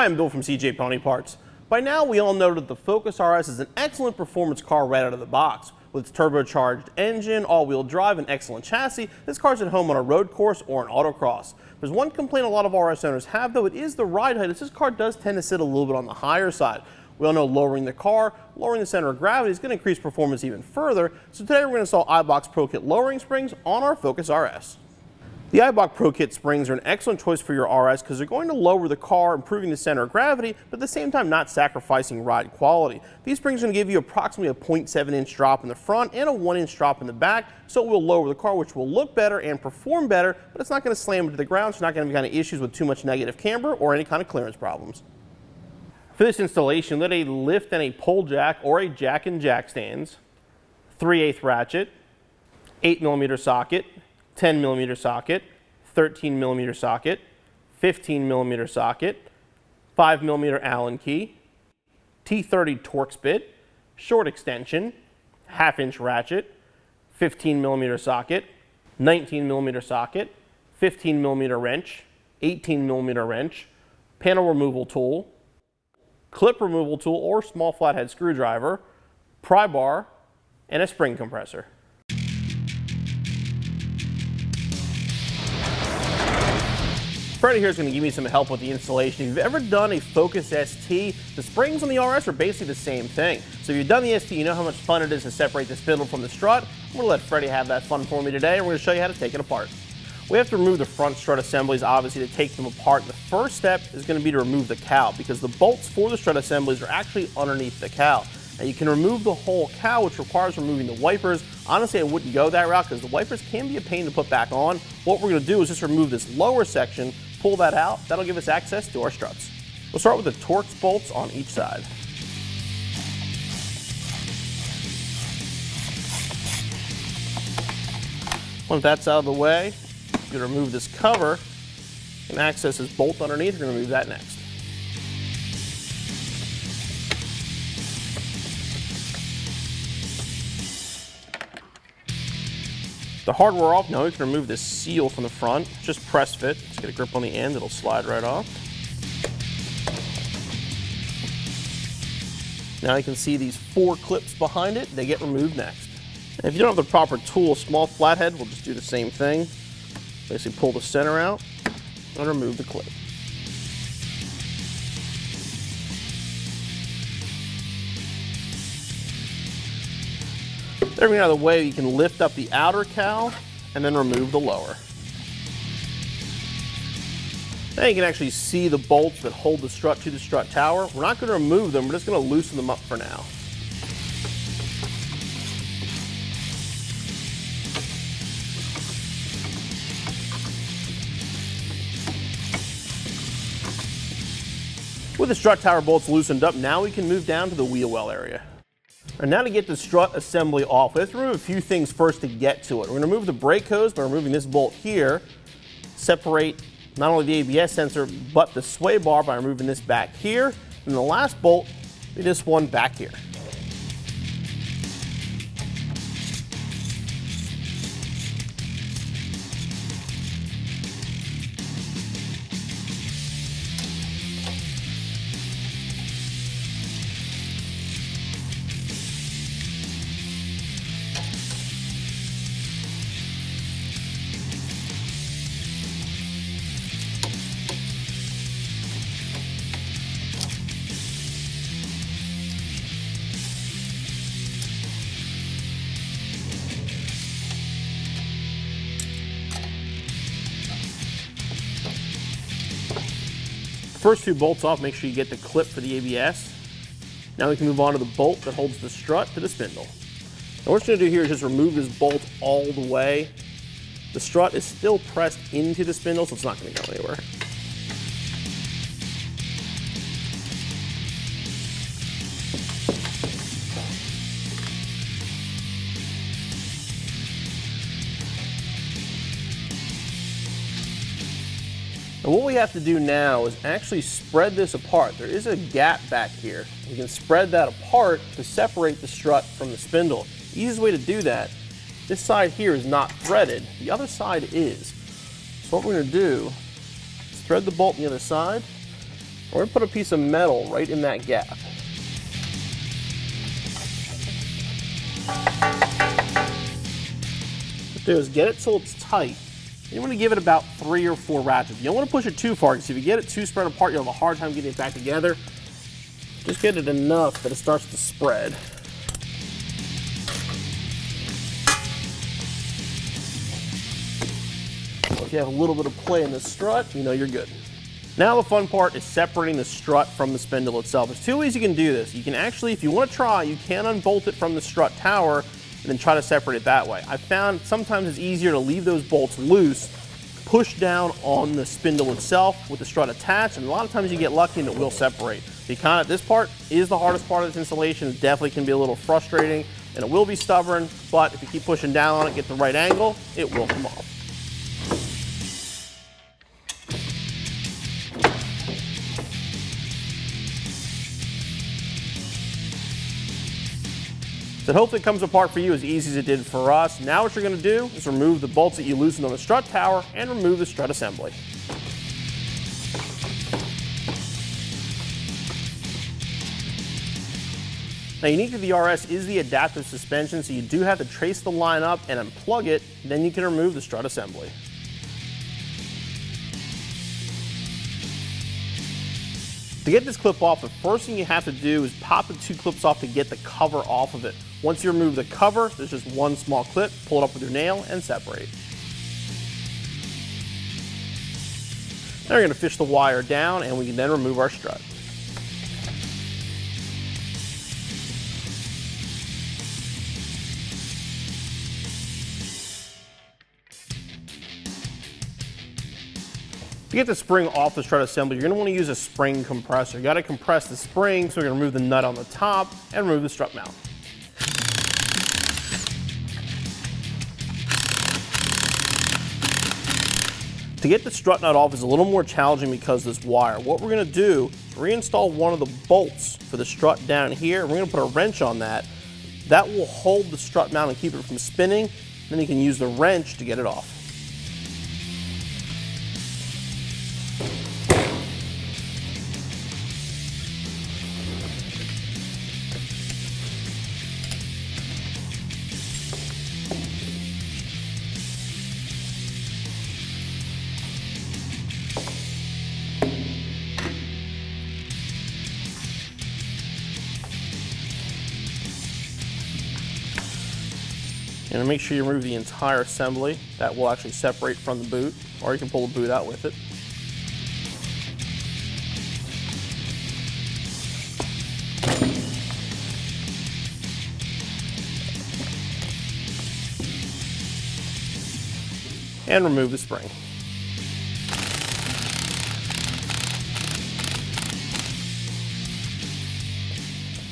Hi, I'm Bill from CJ Pony Parts. By now we all know that the Focus RS is an excellent performance car right out of the box. With its turbocharged engine, all-wheel drive, and excellent chassis, this car's at home on a road course or an autocross. There's one complaint a lot of RS owners have, though, it is the ride height, as this car does tend to sit a little bit on the higher side. We all know lowering the center of gravity is going to increase performance even further, so today we're going to install Eibach Pro-Kit lowering springs on our Focus RS. The Eibach Pro-Kit springs are an excellent choice for your RS because they're going to lower the car, improving the center of gravity, but at the same time not sacrificing ride quality. These springs are going to give you approximately a 0.7-inch drop in the front and a 1-inch drop in the back, so it will lower the car, which will look better and perform better, but it's not going to slam into the ground, so you're not going to have any issues with too much negative camber or any kind of clearance problems. For this installation, let a lift and a pull jack or a jack and jack stands, 3/8 ratchet, 8mm socket, 10mm socket, 13mm socket, 15mm socket, 5mm Allen key, T30 Torx bit, short extension, 1/2-inch ratchet, 15mm socket, 19mm socket, 15mm wrench, 18mm wrench, panel removal tool, clip removal tool or small flathead screwdriver, pry bar, and a spring compressor. Freddie here is going to give me some help with the installation. If you've ever done a Focus ST, the springs on the RS are basically the same thing. So if you've done the ST, you know how much fun it is to separate the spindle from the strut. I'm going to let Freddie have that fun for me today, and we're going to show you how to take it apart. We have to remove the front strut assemblies, obviously, to take them apart. The first step is going to be to remove the cowl, because the bolts for the strut assemblies are actually underneath the cowl. Now you can remove the whole cowl, which requires removing the wipers. Honestly, I wouldn't go that route because the wipers can be a pain to put back on. What we're going to do is just remove this lower section, pull that out. That'll give us access to our struts. We'll start with the Torx bolts on each side. Once that's out of the way, you're going to remove this cover and access this bolt underneath. We're going to remove that next. The hardware off, now we can remove this seal from the front. Just press fit. Just get a grip on the end, it'll slide right off. Now you can see these 4 clips behind it, they get removed next. And if you don't have the proper tool, a small flathead will just do the same thing. Basically pull the center out and remove the clip. Everything out of the way, you can lift up the outer cowl and then remove the lower. Now you can actually see the bolts that hold the strut to the strut tower. We're not going to remove them, we're just going to loosen them up for now. With the strut tower bolts loosened up, now we can move down to the wheel well area. And now to get the strut assembly off, we have to remove a few things first to get to it. We're going to remove the brake hose by removing this bolt here, separate not only the ABS sensor, but the sway bar by removing this back here, and the last bolt is this one back here. First 2 bolts off, make sure you get the clip for the ABS. Now we can move on to the bolt that holds the strut to the spindle. Now what we're going to do here is just remove this bolt all the way. The strut is still pressed into the spindle, so it's not going to go anywhere. And what we have to do now is actually spread this apart. There is a gap back here. We can spread that apart to separate the strut from the spindle. The easiest way to do that, this side here is not threaded. The other side is. So what we're going to do is thread the bolt on the other side, We're going to put a piece of metal right in that gap. What you do is get it till it's tight. You want to give it about 3 or 4 ratchets. You don't want to push it too far, because if you get it too spread apart, you'll have a hard time getting it back together. Just get it enough that it starts to spread. If you have a little bit of play in the strut, you know you're good. Now the fun part is separating the strut from the spindle itself. There's 2 ways you can do this. You can actually, if you want to try, you can unbolt it from the strut tower and then try to separate it that way. I found sometimes it's easier to leave those bolts loose, push down on the spindle itself with the strut attached, and a lot of times you get lucky and it will separate. This part is the hardest part of this installation. It definitely can be a little frustrating and it will be stubborn, but if you keep pushing down on it, get the right angle, it will come off. So hopefully it comes apart for you as easy as it did for us. Now what you're going to do is remove the bolts that you loosened on the strut tower and remove the strut assembly. Now unique to the RS is the adaptive suspension, so you do have to trace the line up and unplug it, then you can remove the strut assembly. To get this clip off, the first thing you have to do is pop the 2 clips off to get the cover off of it. Once you remove the cover, there's just one small clip, pull it up with your nail and separate. Now we're going to fish the wire down and we can then remove our strut. To get the spring off the strut assembly, you're going to want to use a spring compressor. You got to compress the spring, so we're going to remove the nut on the top and remove the strut mount. To get the strut nut off is a little more challenging because of this wire. What we're going to do is reinstall one of the bolts for the strut down here. We're going to put a wrench on that. That will hold the strut mount and keep it from spinning. Then you can use the wrench to get it off. And make sure you remove the entire assembly. That will actually separate from the boot, or you can pull the boot out with it. And remove the spring.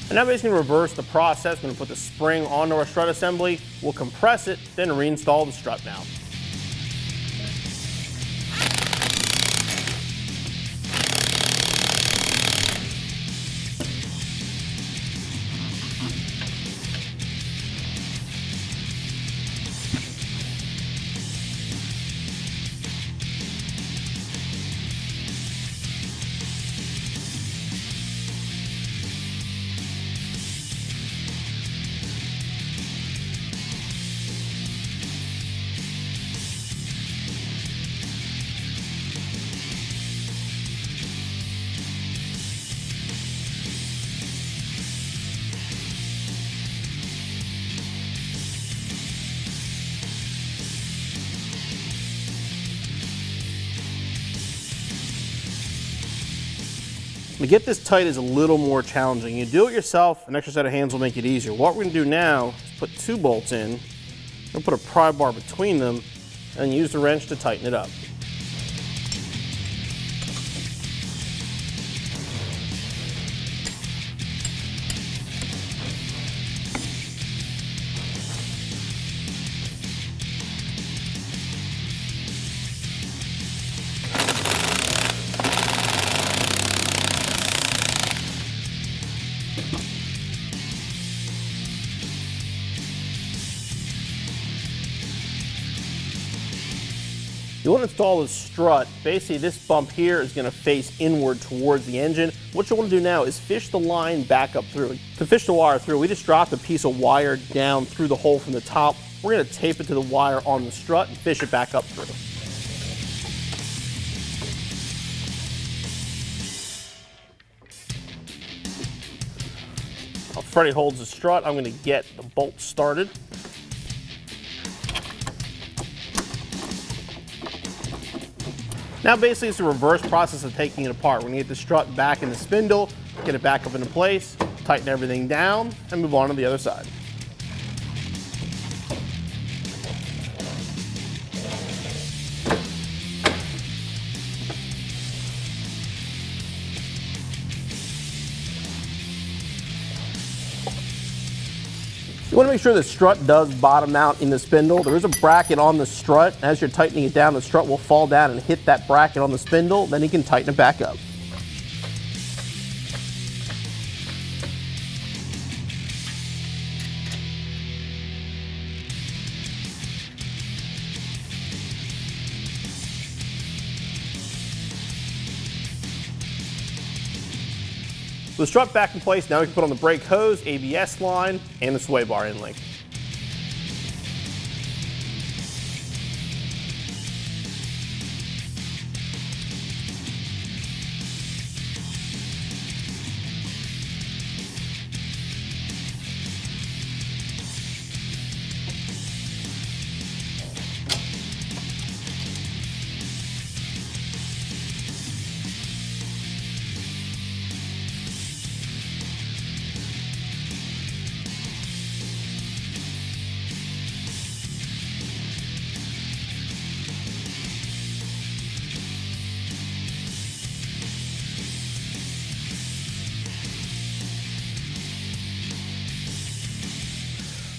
And now basically reverse the process. We're going to put the spring onto our strut assembly, we'll compress it, then reinstall the strut mount. To get this tight is a little more challenging. You do it yourself, an extra set of hands will make it easier. What we're going to do now is put 2 bolts in, we'll put a pry bar between them, and use the wrench to tighten it up. You want to install the strut. Basically, this bump here is going to face inward towards the engine. What you want to do now is fish the line back up through. To fish the wire through, we just dropped a piece of wire down through the hole from the top. We're going to tape it to the wire on the strut and fish it back up through. While Freddie holds the strut, I'm going to get the bolt started. Now basically it's a reverse process of taking it apart. We're going to get the strut back in the spindle, get it back up into place, tighten everything down, and move on to the other side. You want to make sure the strut does bottom out in the spindle. There is a bracket on the strut. As you're tightening it down, the strut will fall down and hit that bracket on the spindle. Then you can tighten it back up. With the strut back in place, now we can put on the brake hose, ABS line, and the sway bar end link.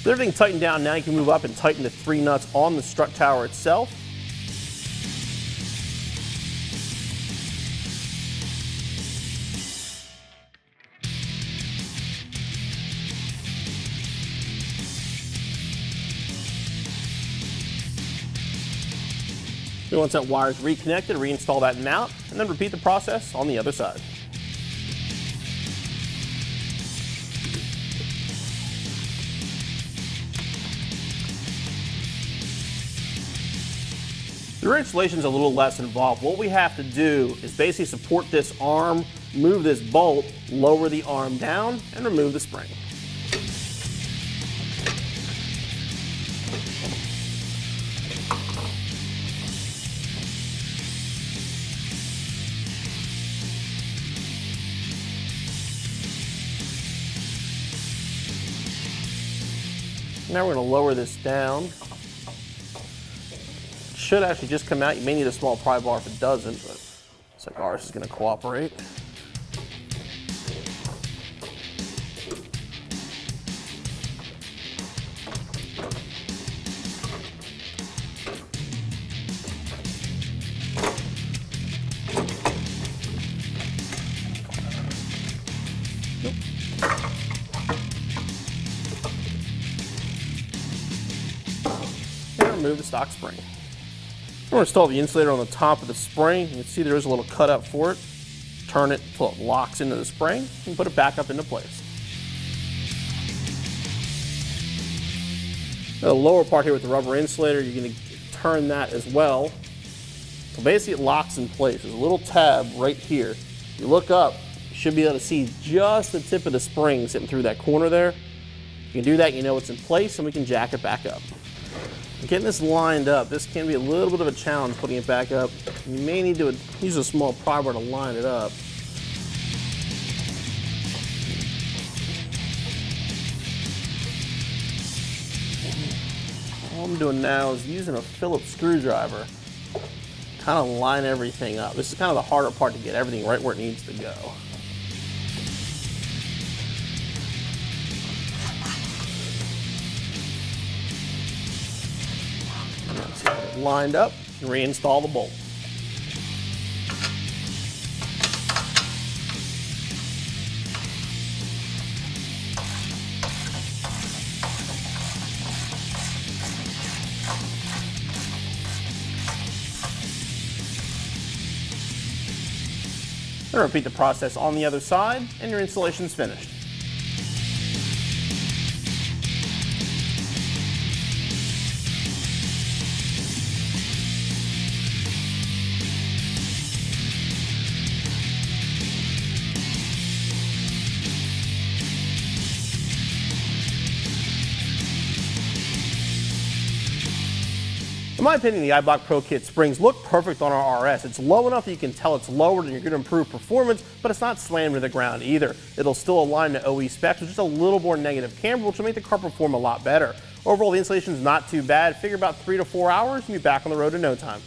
With everything tightened down, now you can move up and tighten the 3 nuts on the strut tower itself. Once that wire is reconnected, reinstall that mount, and then repeat the process on the other side. The rear installation is a little less involved. What we have to do is basically support this arm, move this bolt, lower the arm down, and remove the spring. Now we're going to lower this down. Should actually just come out. You may need a small pry bar if it doesn't, but looks like ours is going to cooperate. And remove the stock spring. We're going to install the insulator on the top of the spring. You can see there is a little cutout for it. Turn it until it locks into the spring and put it back up into place. Now the lower part here with the rubber insulator, you're going to turn that as well. So basically it locks in place. There's a little tab right here. If you look up, you should be able to see just the tip of the spring sitting through that corner there. You can do that, you know it's in place, and we can jack it back up. Getting this lined up, this can be a little bit of a challenge putting it back up. You may need to use a small pry bar to line it up. All I'm doing now is using a Phillips screwdriver, kind of line everything up. This is kind of the harder part to get everything right where it needs to go. Lined up and reinstall the bolt. Then repeat the process on the other side, and your installation is finished. In my opinion, the Eibach Pro-Kit springs look perfect on our RS. It's low enough that you can tell it's lowered and you're going to improve performance, but it's not slammed to the ground either. It'll still align to OE specs with just a little more negative camber, which will make the car perform a lot better. Overall, the installation is not too bad. Figure about 3 to 4 hours and be back on the road in no time.